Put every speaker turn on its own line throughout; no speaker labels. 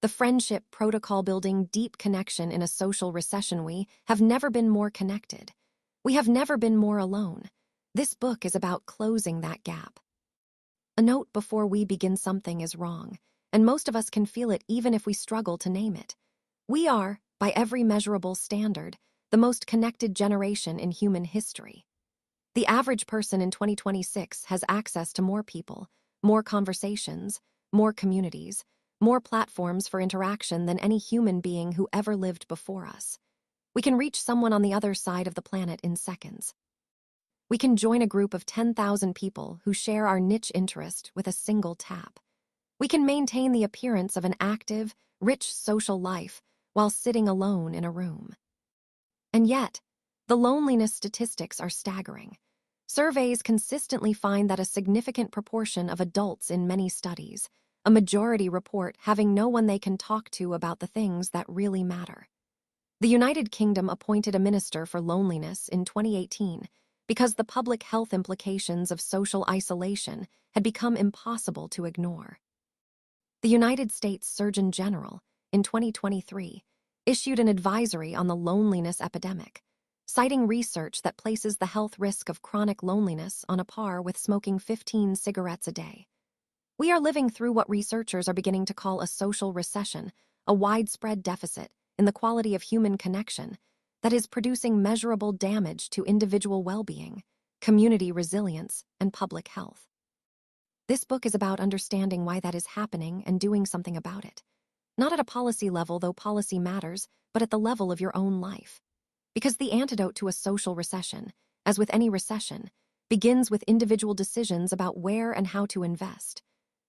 The friendship, protocol building, deep connection in a social recession. We have never been more connected. We have never been more alone. This book is about closing that gap. A note before we begin: something is wrong, and most of us can feel it even if we struggle to name it. We are, by every measurable standard, the most connected generation in human history. The average person in 2026 has access to more people, more conversations, more communities, more platforms for interaction than any human being who ever lived before us. We can reach someone on the other side of the planet in seconds. We can join a group of 10,000 people who share our niche interest with a single tap. We can maintain the appearance of an active, rich social life while sitting alone in a room. And yet, the loneliness statistics are staggering. Surveys consistently find that a significant proportion of adults in many studies, a majority, report having no one they can talk to about the things that really matter. The United Kingdom appointed a minister for loneliness in 2018 because the public health implications of social isolation had become impossible to ignore. The United States Surgeon General, in 2023, issued an advisory on the loneliness epidemic, citing research that places the health risk of chronic loneliness on a par with smoking 15 cigarettes a day. We are living through what researchers are beginning to call a social recession, a widespread deficit in the quality of human connection that is producing measurable damage to individual well-being, community resilience, and public health. This book is about understanding why that is happening and doing something about it. Not at a policy level, though policy matters, but at the level of your own life. Because the antidote to a social recession, as with any recession, begins with individual decisions about where and how to invest.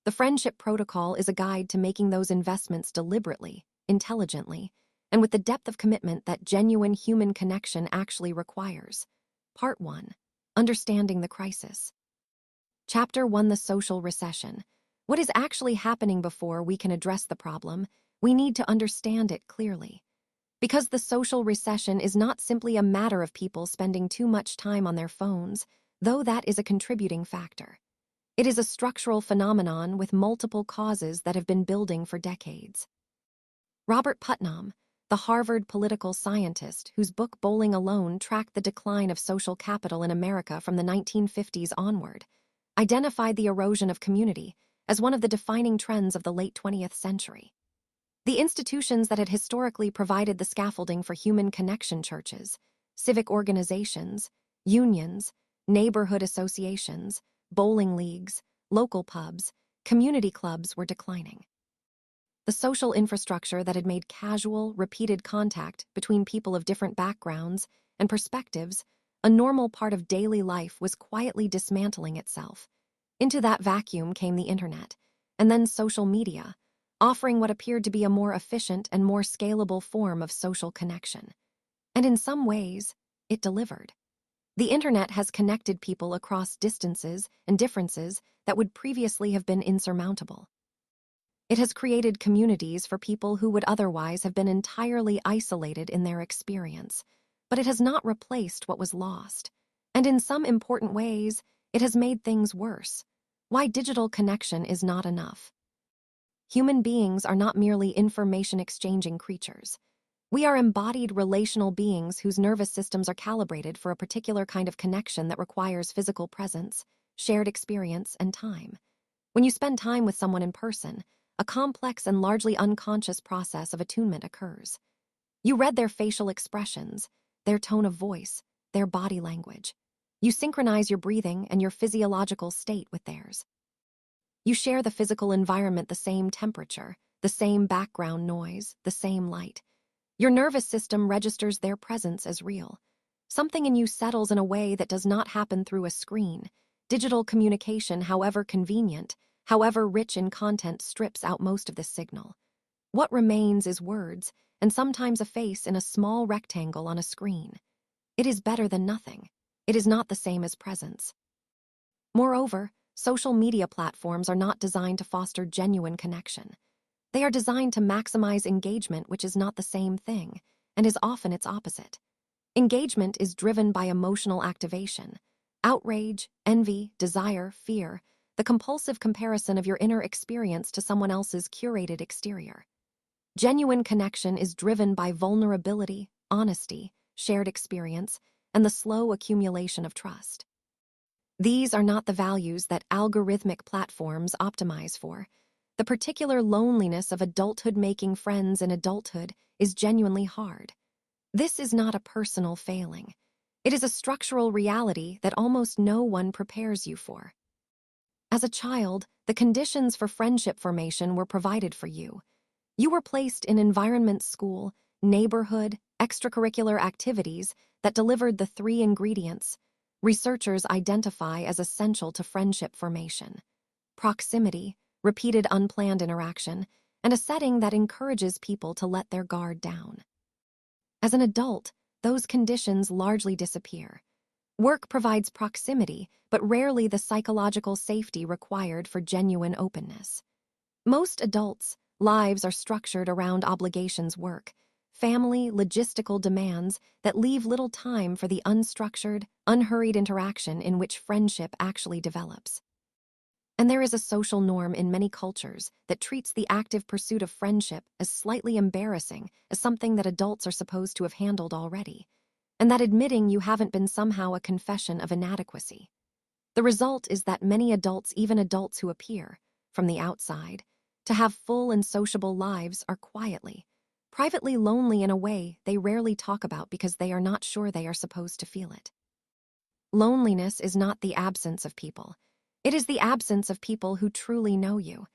The Friendship Protocol is a guide to making those investments deliberately, intelligently, and with the depth of commitment that genuine human connection actually requires. Part 1. Understanding the Crisis. Chapter 1: The Social Recession. What is actually happening? Before we can address the problem, we need to understand it clearly. Because the social recession is not simply a matter of people spending too much time on their phones, though that is a contributing factor. It is a structural phenomenon with multiple causes that have been building for decades. Robert Putnam, the Harvard political scientist whose book Bowling Alone tracked the decline of social capital in America from the 1950s onward, identified the erosion of community as one of the defining trends of the late 20th century. The institutions that had historically provided the scaffolding for human connection, churches, civic organizations, unions, neighborhood associations, bowling leagues, local pubs, community clubs, were declining. The social infrastructure that had made casual, repeated contact between people of different backgrounds and perspectives a normal part of daily life was quietly dismantling itself. Into that vacuum came the internet, and then social media, offering what appeared to be a more efficient and more scalable form of social connection. And in some ways, it delivered. The internet has connected people across distances and differences that would previously have been insurmountable. It has created communities for people who would otherwise have been entirely isolated in their experience, but it has not replaced what was lost. And in some important ways, it has made things worse. Why digital connection is not enough. Human beings are not merely information-exchanging creatures. We are embodied relational beings whose nervous systems are calibrated for a particular kind of connection that requires physical presence, shared experience, and time. When you spend time with someone in person, a complex and largely unconscious process of attunement occurs. You read their facial expressions, their tone of voice, their body language. You synchronize your breathing and your physiological state with theirs. You share the physical environment, the same temperature, the same background noise, the same light. Your nervous system registers their presence as real. Something in you settles in a way that does not happen through a screen. Digital communication, however convenient, however rich in content, strips out most of this signal. What remains is words, and sometimes a face in a small rectangle on a screen. It is better than nothing. It is not the same as presence. Moreover, social media platforms are not designed to foster genuine connection. They are designed to maximize engagement, which is not the same thing, and is often its opposite. Engagement is driven by emotional activation, outrage, envy, desire, fear, the compulsive comparison of your inner experience to someone else's curated exterior. Genuine connection is driven by vulnerability, honesty, shared experience, and the slow accumulation of trust. These are not the values that algorithmic platforms optimize for. The particular loneliness of adulthood making friends in adulthood is genuinely hard. This is not a personal failing. It is a structural reality that almost no one prepares you for. As a child, the conditions for friendship formation were provided for you. You were placed in environments, school, neighborhood, extracurricular activities that delivered the three ingredients researchers identify as essential to friendship formation: proximity, repeated unplanned interaction, and a setting that encourages people to let their guard down. As an adult, those conditions largely disappear. Work provides proximity, but rarely the psychological safety required for genuine openness. Most adults' lives are structured around obligations, work, family, logistical demands that leave little time for the unstructured, unhurried interaction in which friendship actually develops. And there is a social norm in many cultures that treats the active pursuit of friendship as slightly embarrassing, as something that adults are supposed to have handled already, and that admitting you haven't been somehow a confession of inadequacy. The result is that many adults, even adults who appear, from the outside, to have full and sociable lives, are quietly, privately lonely in a way they rarely talk about because they are not sure they are supposed to feel it. Loneliness is not the absence of people. It is the absence of people who truly know you.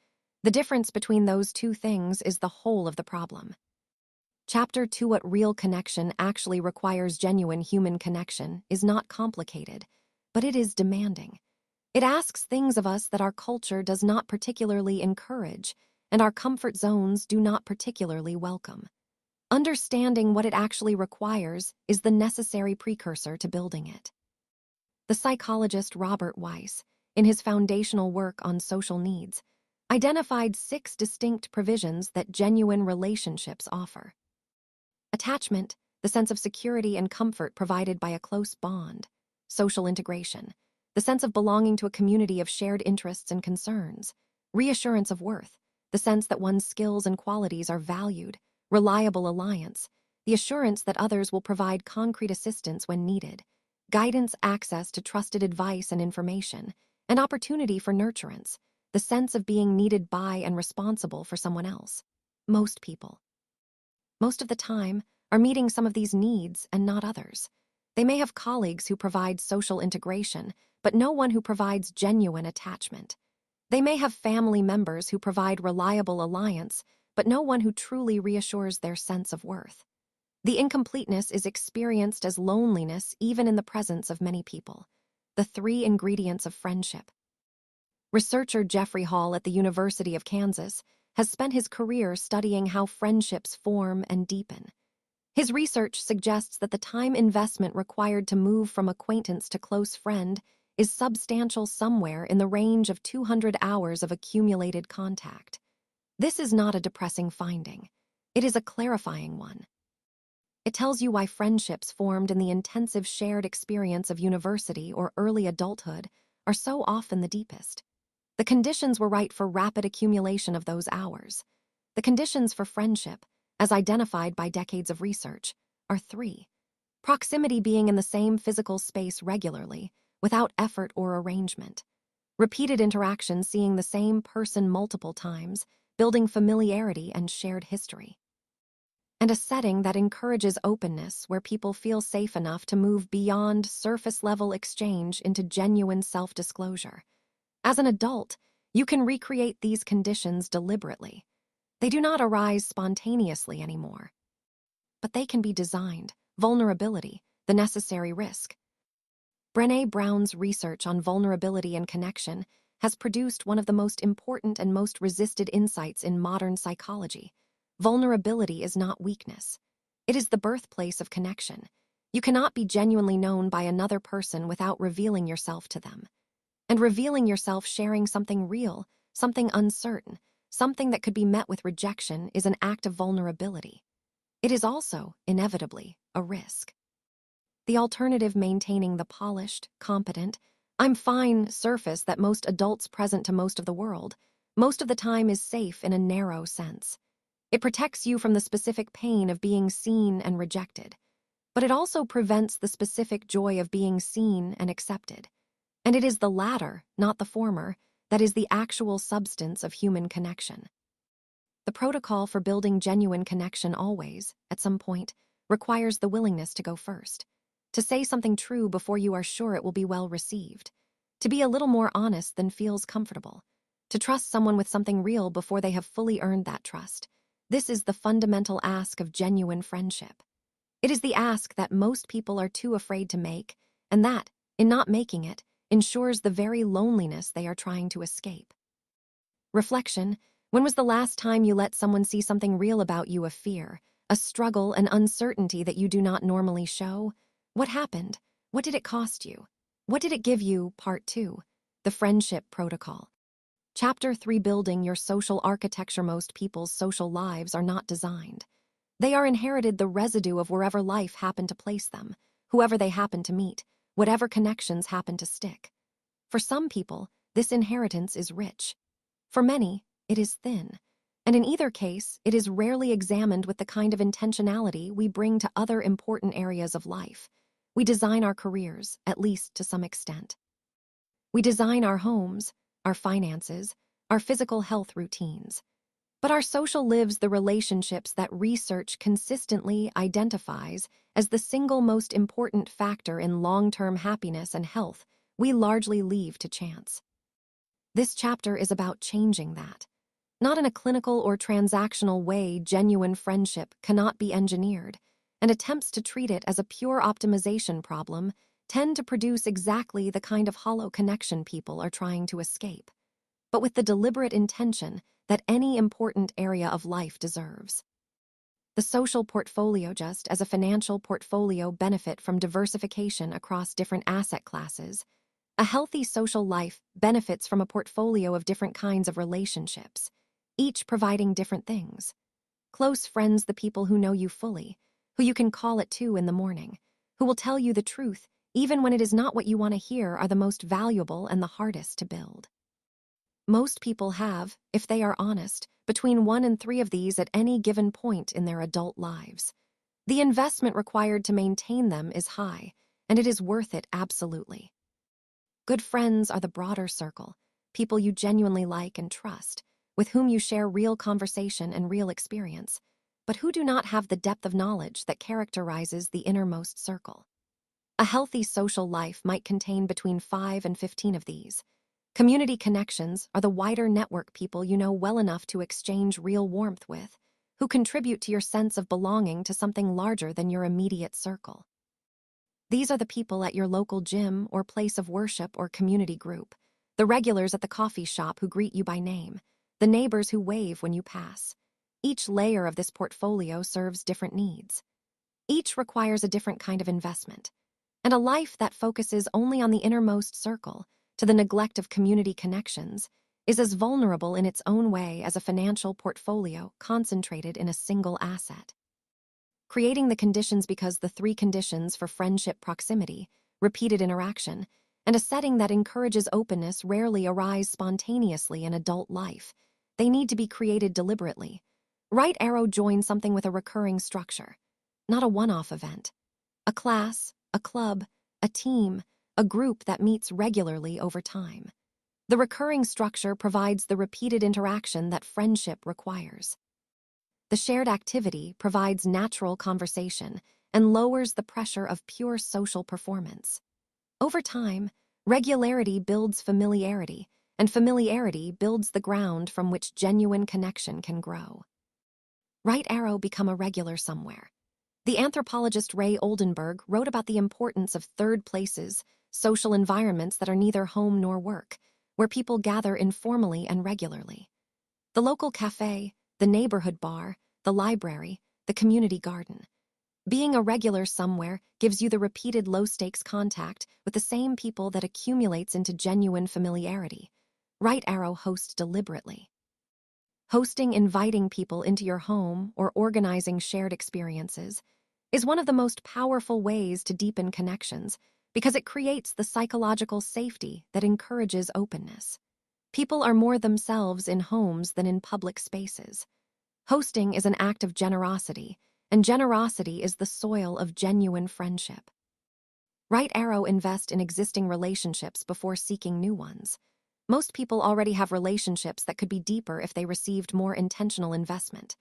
The difference between those two things is the whole of the problem. Chapter 2: What real connection actually requires. Genuine human connection is not complicated, but it is demanding. It asks things of us that our culture does not particularly encourage, and our comfort zones do not particularly welcome. Understanding what it actually requires is the necessary precursor to building it. The psychologist Robert Weiss, in his foundational work on social needs, identified 6 distinct provisions that genuine relationships offer. Attachment, the sense of security and comfort provided by a close bond. Social integration, the sense of belonging to a community of shared interests and concerns. Reassurance of worth, the sense that one's skills and qualities are valued. Reliable alliance, the assurance that others will provide concrete assistance when needed. Guidance, access to trusted advice and information. An opportunity for nurturance, the sense of being needed by and responsible for someone else. Most people, most of the time, are meeting some of these needs and not others. They may have colleagues who provide social integration, but no one who provides genuine attachment. They may have family members who provide reliable alliance, but no one who truly reassures their sense of worth. The incompleteness is experienced as loneliness even in the presence of many people. The 3 ingredients of friendship. Researcher Jeffrey Hall at the University of Kansas has spent his career studying how friendships form and deepen. His research suggests that the time investment required to move from acquaintance to close friend is substantial, somewhere in the range of 200 hours of accumulated contact. This is not a depressing finding. It is a clarifying one. It tells you why friendships formed in the intensive shared experience of university or early adulthood are so often the deepest. The conditions were right for rapid accumulation of those hours. The conditions for friendship, as identified by decades of research, are 3. Proximity, being in the same physical space regularly, without effort or arrangement. Repeated interaction, seeing the same person multiple times, building familiarity and shared history. And a setting that encourages openness, where people feel safe enough to move beyond surface-level exchange into genuine self-disclosure. As an adult, you can recreate these conditions deliberately. They do not arise spontaneously anymore, but they can be designed. Vulnerability, the necessary risk. Brené Brown's research on vulnerability and connection has produced one of the most important and most resisted insights in modern psychology. Vulnerability is not weakness. It is the birthplace of connection. You cannot be genuinely known by another person without revealing yourself to them. And revealing yourself, sharing something real, something uncertain, something that could be met with rejection, is an act of vulnerability. It is also, inevitably, a risk. The alternative, maintaining the polished, competent, I'm fine surface that most adults present to most of the world, most of the time, is safe in a narrow sense. It protects you from the specific pain of being seen and rejected, but it also prevents the specific joy of being seen and accepted. And it is the latter, not the former, that is the actual substance of human connection. The protocol for building genuine connection always, at some point, requires the willingness to go first, to say something true before you are sure it will be well received, to be a little more honest than feels comfortable, to trust someone with something real before they have fully earned that trust. This is the fundamental ask of genuine friendship. It is the ask that most people are too afraid to make, and that, in not making it, ensures the very loneliness they are trying to escape. Reflection: when was the last time you let someone see something real about you, a fear, a struggle, an uncertainty that you do not normally show? What happened? What did it cost you? What did it give you? Part 2. The Friendship Protocol. Chapter 3: Building Your Social Architecture. Most people's social lives are not designed. They are inherited, the residue of wherever life happened to place them, whoever they happen to meet, whatever connections happen to stick. For some people, this inheritance is rich. For many, it is thin. And in either case, it is rarely examined with the kind of intentionality we bring to other important areas of life. We design our careers, at least to some extent. We design our homes, our finances, our physical health routines. But our social lives, the relationships that research consistently identifies as the single most important factor in long-term happiness and health, we largely leave to chance. This chapter is about changing that. Not in a clinical or transactional way. Genuine friendship cannot be engineered, and attempts to treat it as a pure optimization problem tend to produce exactly the kind of hollow connection people are trying to escape, but with the deliberate intention that any important area of life deserves. The social portfolio, just as a financial portfolio, benefit from diversification across different asset classes. A healthy social life benefits from a portfolio of different kinds of relationships, each providing different things. Close friends, the people who know you fully, who you can call at 2 in the morning, who will tell you the truth even when it is not what you want to hear, are the most valuable and the hardest to build. Most people have, if they are honest, between 1 and 3 of these at any given point in their adult lives. The investment required to maintain them is high, and it is worth it absolutely. Good friends are the broader circle, people you genuinely like and trust, with whom you share real conversation and real experience, but who do not have the depth of knowledge that characterizes the innermost circle. A healthy social life might contain between 5 and 15 of these. Community connections are the wider network, people you know well enough to exchange real warmth with, who contribute to your sense of belonging to something larger than your immediate circle. These are the people at your local gym or place of worship or community group, the regulars at the coffee shop who greet you by name, the neighbors who wave when you pass. Each layer of this portfolio serves different needs. Each requires a different kind of investment. And a life that focuses only on the innermost circle, to the neglect of community connections, is as vulnerable in its own way as a financial portfolio concentrated in a single asset. Creating the conditions, because the 3 conditions for friendship: proximity, repeated interaction, and a setting that encourages openness rarely arise spontaneously in adult life. They need to be created deliberately. Right arrow: join something with a recurring structure, not a one-off event. A class, a club, a team, a group that meets regularly over time. The recurring structure provides the repeated interaction that friendship requires. The shared activity provides natural conversation and lowers the pressure of pure social performance. Over time, regularity builds familiarity, and familiarity builds the ground from which genuine connection can grow. Right arrow: become a regular somewhere. The anthropologist Ray Oldenburg wrote about the importance of third places, social environments that are neither home nor work, where people gather informally and regularly. The local cafe, the neighborhood bar, the library, the community garden. Being a regular somewhere gives you the repeated low-stakes contact with the same people that accumulates into genuine familiarity. Right arrow: host deliberately. Hosting, inviting people into your home or organizing shared experiences, is one of the most powerful ways to deepen connections because it creates the psychological safety that encourages openness. People are more themselves in homes than in public spaces. Hosting is an act of generosity, and generosity is the soil of genuine friendship. Right arrow invest in existing relationships before seeking new ones. Most people already have relationships that could be deeper if they received more intentional investment.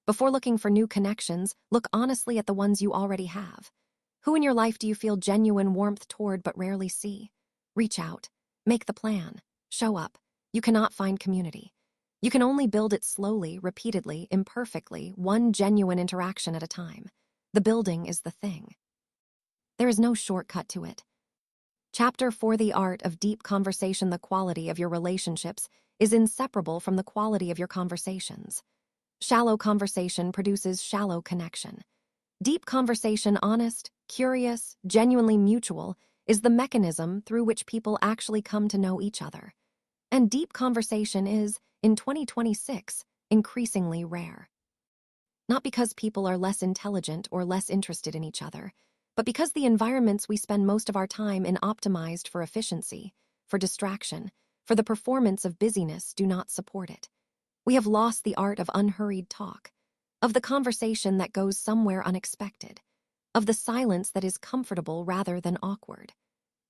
Before looking for new connections, look honestly at the ones you already have. Who in your life do you feel genuine warmth toward but rarely see? Reach out. Make the plan. Show up. You cannot find community. You can only build it slowly, repeatedly, imperfectly, one genuine interaction at a time. The building is the thing. There is no shortcut to it. Chapter 4: The Art of Deep Conversation. The quality of your relationships is inseparable from the quality of your conversations. Shallow conversation produces shallow connection. Deep conversation, honest, curious, genuinely mutual, is the mechanism through which people actually come to know each other. And deep conversation is, in 2026, increasingly rare. Not because people are less intelligent or less interested in each other, but because the environments we spend most of our time in optimized for efficiency, for distraction, for the performance of busyness do not support it. We have lost the art of unhurried talk, of the conversation that goes somewhere unexpected, of the silence that is comfortable rather than awkward,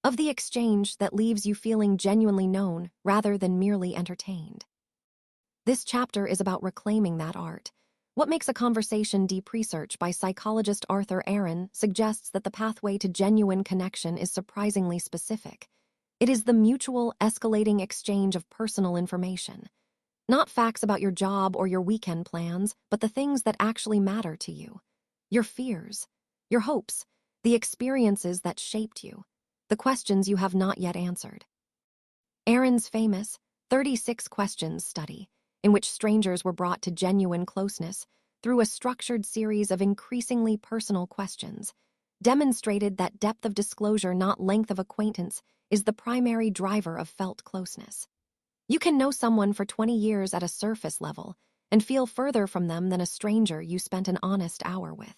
of the exchange that leaves you feeling genuinely known rather than merely entertained. This chapter is about reclaiming that art. What Makes a Conversation Deep? Research by psychologist Arthur Aaron suggests that the pathway to genuine connection is surprisingly specific. It is the mutual, escalating exchange of personal information. Not facts about your job or your weekend plans, but the things that actually matter to you. Your fears, your hopes, the experiences that shaped you, the questions you have not yet answered. Aaron's famous 36 Questions study, in which strangers were brought to genuine closeness through a structured series of increasingly personal questions, demonstrated that depth of disclosure, not length of acquaintance, is the primary driver of felt closeness. You can know someone for 20 years at a surface level and feel further from them than a stranger you spent an honest hour with.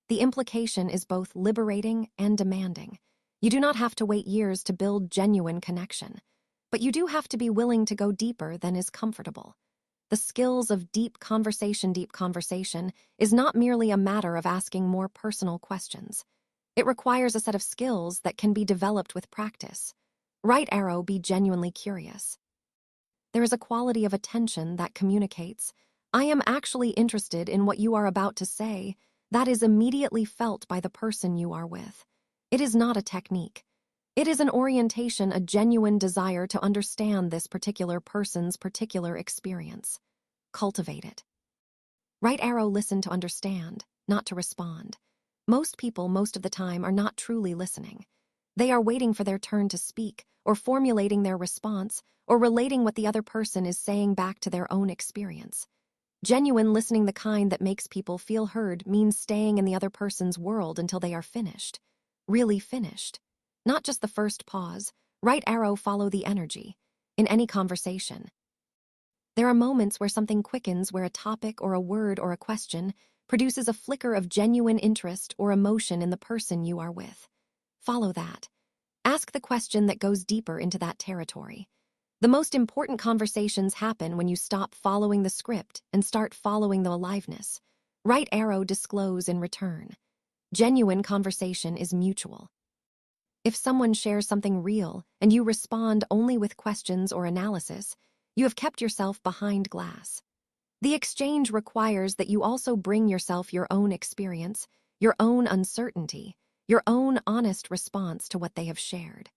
The implication is both liberating and demanding. You do not have to wait years to build genuine connection, but you do have to be willing to go deeper than is comfortable. The skills of deep conversation is not merely a matter of asking more personal questions. It requires a set of skills that can be developed with practice. Right arrow, be genuinely curious. There is a quality of attention that communicates, I am actually interested in what you are about to say, that is immediately felt by the person you are with. It is not a technique. It is an orientation, a genuine desire to understand this particular person's particular experience. Cultivate it. Right arrow, listen to understand, not to respond. Most people, most of the time, are not truly listening. They are waiting for their turn to speak, or formulating their response, or relating what the other person is saying back to their own experience. Genuine listening, the kind that makes people feel heard, means staying in the other person's world until they are finished. Really finished. Not just the first pause. Right arrow, follow the energy. In any conversation, there are moments where something quickens, where a topic or a word or a question produces a flicker of genuine interest or emotion in the person you are with. Follow that. Ask the question that goes deeper into that territory. The most important conversations happen when you stop following the script and start following the aliveness. Right arrow, disclose in return. Genuine conversation is mutual. If someone shares something real and you respond only with questions or analysis, you have kept yourself behind glass. The exchange requires that you also bring yourself your own experience, your own uncertainty, your own honest response to what they have shared.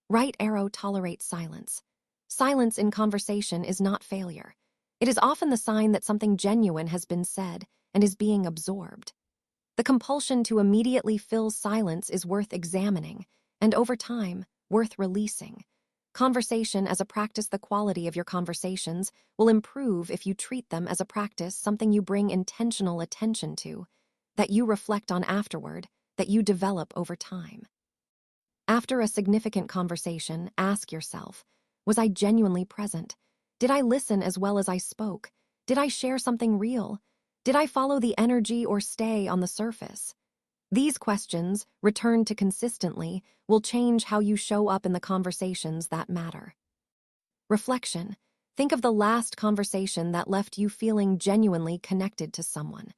Right arrow, tolerate silence. Silence in conversation is not failure. It is often the sign that something genuine has been said and is being absorbed. The compulsion to immediately fill silence is worth examining, and over time, worth releasing. Conversation as a practice. The quality of your conversations will improve if you treat them as a practice, something you bring intentional attention to, that you reflect on afterward, that you develop over time. After a significant conversation, ask yourself, was I genuinely present? Did I listen as well as I spoke? Did I share something real? Did I follow the energy or stay on the surface? These questions, returned to consistently, will change how you show up in the conversations that matter. Reflection. Think of the last conversation that left you feeling genuinely connected to someone.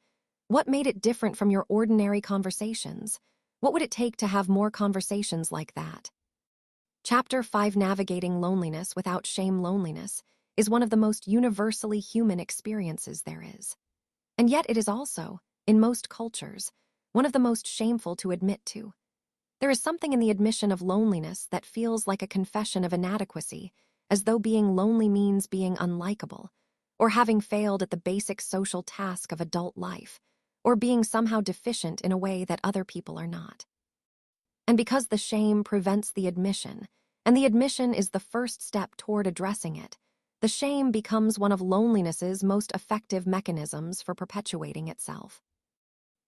What made it different from your ordinary conversations? What would it take to have more conversations like that? Chapter 5, Navigating Loneliness Without Shame. Loneliness is one of the most universally human experiences there is. And yet it is also, in most cultures, one of the most shameful to admit to. There is something in the admission of loneliness that feels like a confession of inadequacy, as though being lonely means being unlikable, or having failed at the basic social task of adult life, or being somehow deficient in a way that other people are not. And because the shame prevents the admission, and the admission is the first step toward addressing it, the shame becomes one of loneliness's most effective mechanisms for perpetuating itself.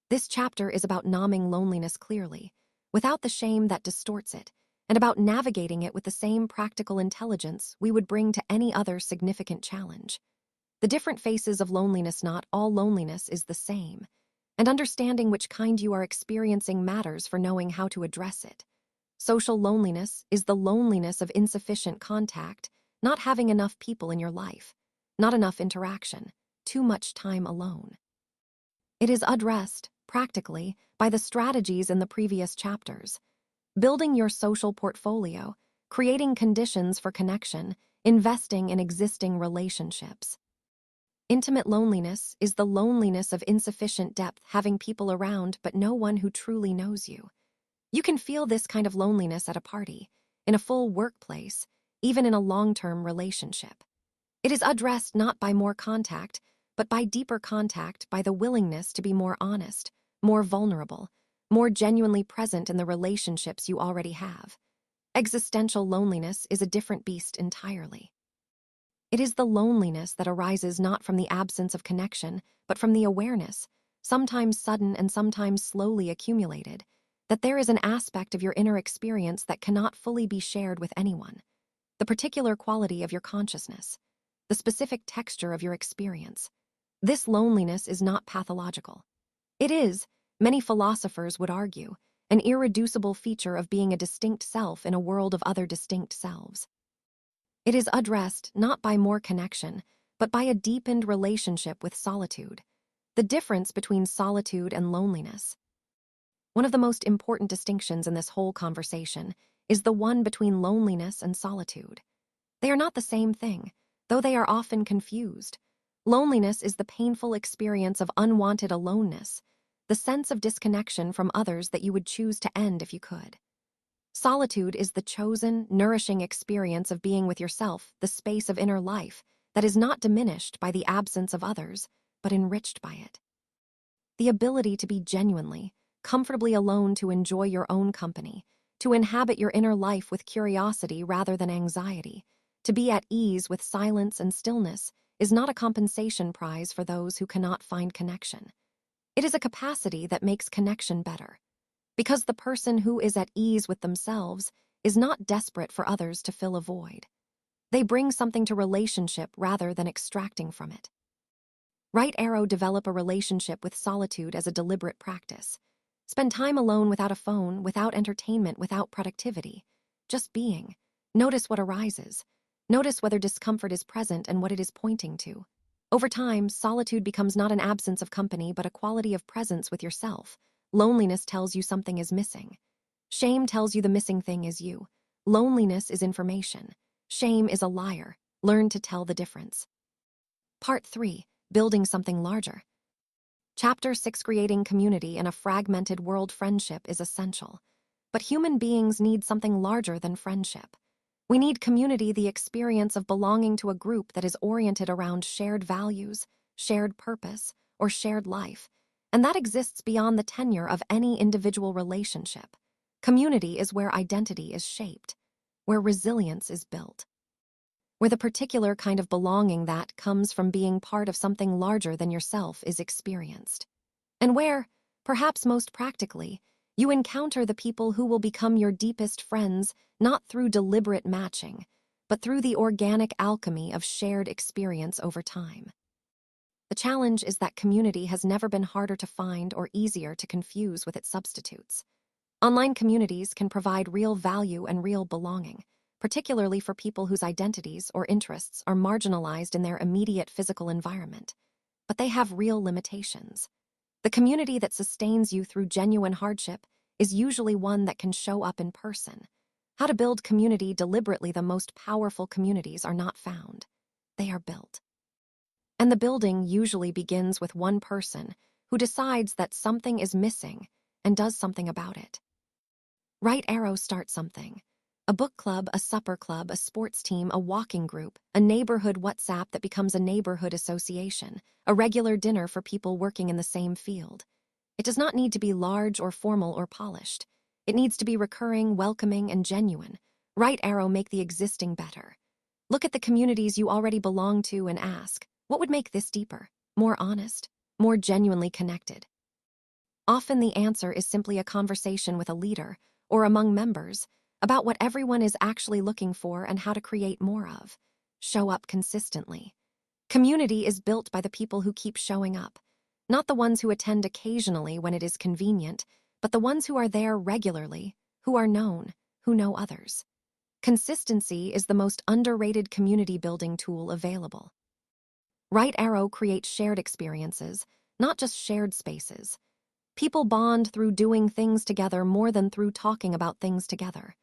This chapter is about naming loneliness clearly, without the shame that distorts it, and about navigating it with the same practical intelligence we would bring to any other significant challenge. The different faces of loneliness. Not all loneliness is the same, and understanding which kind you are experiencing matters for knowing how to address it. Social loneliness is the loneliness of insufficient contact, not having enough people in your life, not enough interaction, too much time alone. It is addressed, practically, by the strategies in the previous chapters. Building your social portfolio, creating conditions for connection, investing in existing relationships. Intimate loneliness is the loneliness of insufficient depth, having people around but no one who truly knows you. You can feel this kind of loneliness at a party, in a full workplace, even in a long-term relationship. It is addressed not by more contact, but by deeper contact, by the willingness to be more honest, more vulnerable, more genuinely present in the relationships you already have. Existential loneliness is a different beast entirely. It is the loneliness that arises not from the absence of connection, but from the awareness, sometimes sudden and sometimes slowly accumulated, that there is an aspect of your inner experience that cannot fully be shared with anyone. The particular quality of your consciousness, the specific texture of your experience. This loneliness is not pathological. It is, many philosophers would argue, an irreducible feature of being a distinct self in a world of other distinct selves. It is addressed not by more connection, but by a deepened relationship with solitude. The difference between solitude and loneliness. One of the most important distinctions in this whole conversation is the one between loneliness and solitude. They are not the same thing, though they are often confused. Loneliness is the painful experience of unwanted aloneness, the sense of disconnection from others that you would choose to end if you could. Solitude is the chosen, nourishing experience of being with yourself, the space of inner life that is not diminished by the absence of others, but enriched by it. The ability to be genuinely, comfortably alone, to enjoy your own company, to inhabit your inner life with curiosity rather than anxiety, to be at ease with silence and stillness, is not a compensation prize for those who cannot find connection. It is a capacity that makes connection better. Because the person who is at ease with themselves is not desperate for others to fill a void. They bring something to relationship rather than extracting from it. Right arrow, develop a relationship with solitude as a deliberate practice. Spend time alone without a phone, without entertainment, without productivity. Just being. Notice what arises. Notice whether discomfort is present and what it is pointing to. Over time, solitude becomes not an absence of company but a quality of presence with yourself. Loneliness tells you something is missing. Shame tells you the missing thing is you. Loneliness is information. Shame is a liar. Learn to tell the difference. Part 3. Building something larger. Chapter 6, Creating Community in a Fragmented World. Friendship is essential. But human beings need something larger than friendship. We need community, the experience of belonging to a group that is oriented around shared values, shared purpose, or shared life. And that exists beyond the tenure of any individual relationship. Community is where identity is shaped, where resilience is built, where the particular kind of belonging that comes from being part of something larger than yourself is experienced. And where, perhaps most practically, you encounter the people who will become your deepest friends not through deliberate matching, but through the organic alchemy of shared experience over time. The challenge is that community has never been harder to find or easier to confuse with its substitutes. Online communities can provide real value and real belonging, particularly for people whose identities or interests are marginalized in their immediate physical environment. But they have real limitations. The community that sustains you through genuine hardship is usually one that can show up in person. How to build community deliberately. The most powerful communities are not found. They are built. And the building usually begins with one person who decides that something is missing and does something about it. Right arrow, start something. A book club, a supper club, a sports team, a walking group, a neighborhood WhatsApp that becomes a neighborhood association, a regular dinner for people working in the same field. It does not need to be large or formal or polished. It needs to be recurring, welcoming, and genuine. Right arrow, make the existing better. Look at the communities you already belong to and ask, what would make this deeper, more honest, more genuinely connected? Often the answer is simply a conversation with a leader or among members about what everyone is actually looking for and how to create more of. Show up consistently. Community is built by the people who keep showing up, not the ones who attend occasionally when it is convenient, but the ones who are there regularly, who are known, who know others. Consistency is the most underrated community building tool available. Right arrow, creates shared experiences, not just shared spaces. People bond through doing things together more than through talking about things together.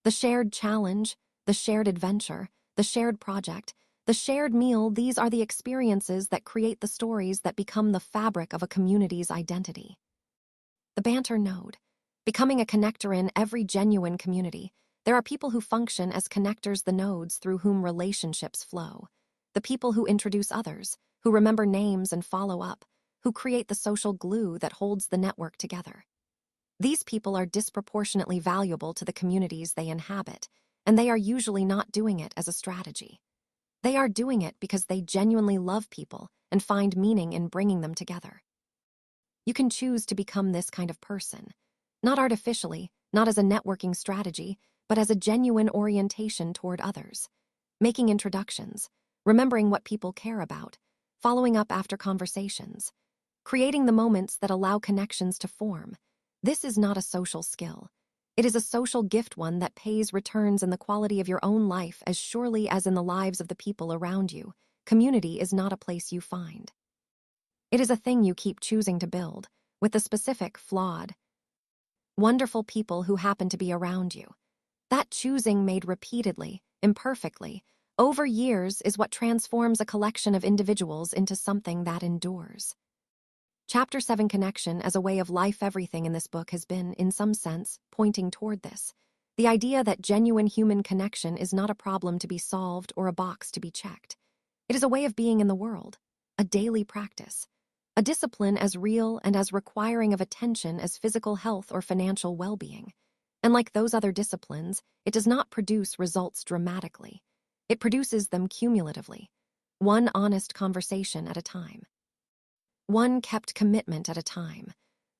The shared challenge, the shared adventure, the shared project, the shared meal, these are the experiences that create the stories that become the fabric of a community's identity. The banter node. Becoming a connector. In every genuine community, there are people who function as connectors, the nodes through whom relationships flow. The people who introduce others, who remember names and follow up, who create the social glue that holds the network together. These people are disproportionately valuable to the communities they inhabit, and they are usually not doing it as a strategy. They are doing it because they genuinely love people and find meaning in bringing them together. You can choose to become this kind of person, not artificially, not as a networking strategy, but as a genuine orientation toward others. Making introductions, remembering what people care about, following up after conversations, creating the moments that allow connections to form. This is not a social skill. It is a social gift, one that pays returns in the quality of your own life as surely as in the lives of the people around you. Community is not a place you find. It is a thing you keep choosing to build, with the specific, flawed, wonderful people who happen to be around you. That choosing made repeatedly, imperfectly, over years is what transforms a collection of individuals into something that endures. Chapter 7, Connection as a Way of Life. Everything in this book has been, in some sense, pointing toward this. The idea that genuine human connection is not a problem to be solved or a box to be checked. It is a way of being in the world, a daily practice, a discipline as real and as requiring of attention as physical health or financial well-being. And like those other disciplines, it does not produce results dramatically. It produces them cumulatively, one honest conversation at a time. One kept commitment at a time,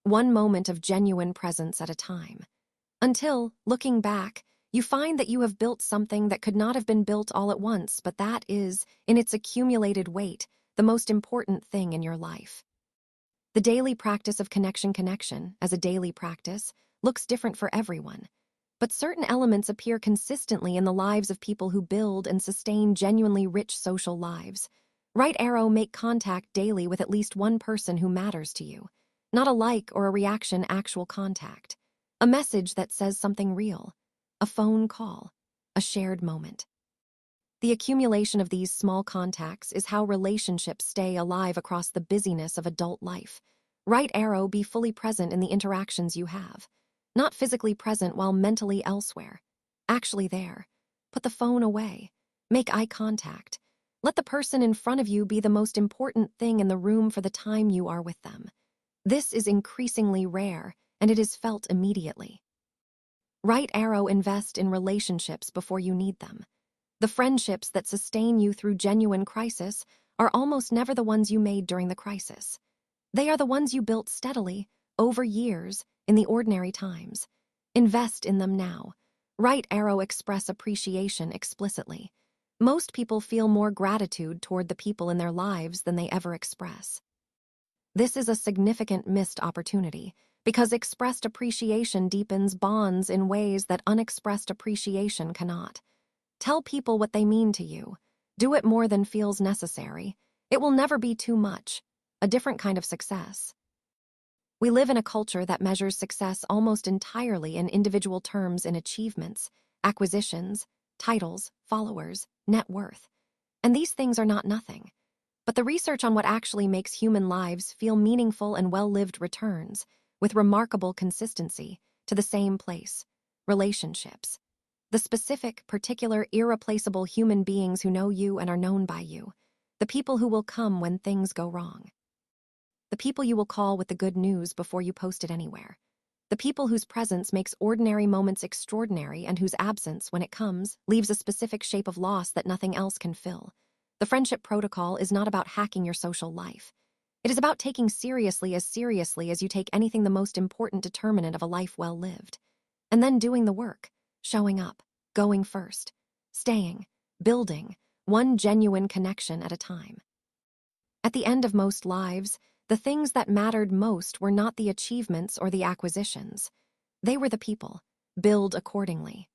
one moment of genuine presence at a time, until, looking back, you find that you have built something that could not have been built all at once, but that is, in its accumulated weight, the most important thing in your life. The daily practice of connection as a daily practice looks different for everyone, but certain elements appear consistently in the lives of people who build and sustain genuinely rich social lives. Right arrow, make contact daily with at least one person who matters to you. Not a like or a reaction, actual contact. A message that says something real. A phone call. A shared moment. The accumulation of these small contacts is how relationships stay alive across the busyness of adult life. Right arrow, be fully present in the interactions you have. Not physically present while mentally elsewhere. Actually there. Put the phone away. Make eye contact. Let the person in front of you be the most important thing in the room for the time you are with them. This is increasingly rare, and it is felt immediately. Right arrow, invest in relationships before you need them. The friendships that sustain you through genuine crisis are almost never the ones you made during the crisis. They are the ones you built steadily, over years, in the ordinary times. Invest in them now. Right arrow, express appreciation explicitly. Most people feel more gratitude toward the people in their lives than they ever express. This is a significant missed opportunity, because expressed appreciation deepens bonds in ways that unexpressed appreciation cannot. Tell people what they mean to you. Do it more than feels necessary. It will never be too much. A different kind of success. We live in a culture that measures success almost entirely in individual terms in achievements, acquisitions, titles, followers, net worth. And these things are not nothing. But the research on what actually makes human lives feel meaningful and well-lived returns, with remarkable consistency, to the same place: relationships. The specific, particular, irreplaceable human beings who know you and are known by you. The people who will come when things go wrong. The people you will call with the good news before you post it anywhere. The people whose presence makes ordinary moments extraordinary and whose absence, when it comes, leaves a specific shape of loss that nothing else can fill. The friendship protocol is not about hacking your social life. It is about taking seriously as you take anything the most important determinant of a life well lived. And then doing the work, showing up, going first, staying, building, one genuine connection at a time. At the end of most lives, the things that mattered most were not the achievements or the acquisitions. They were the people. Build accordingly.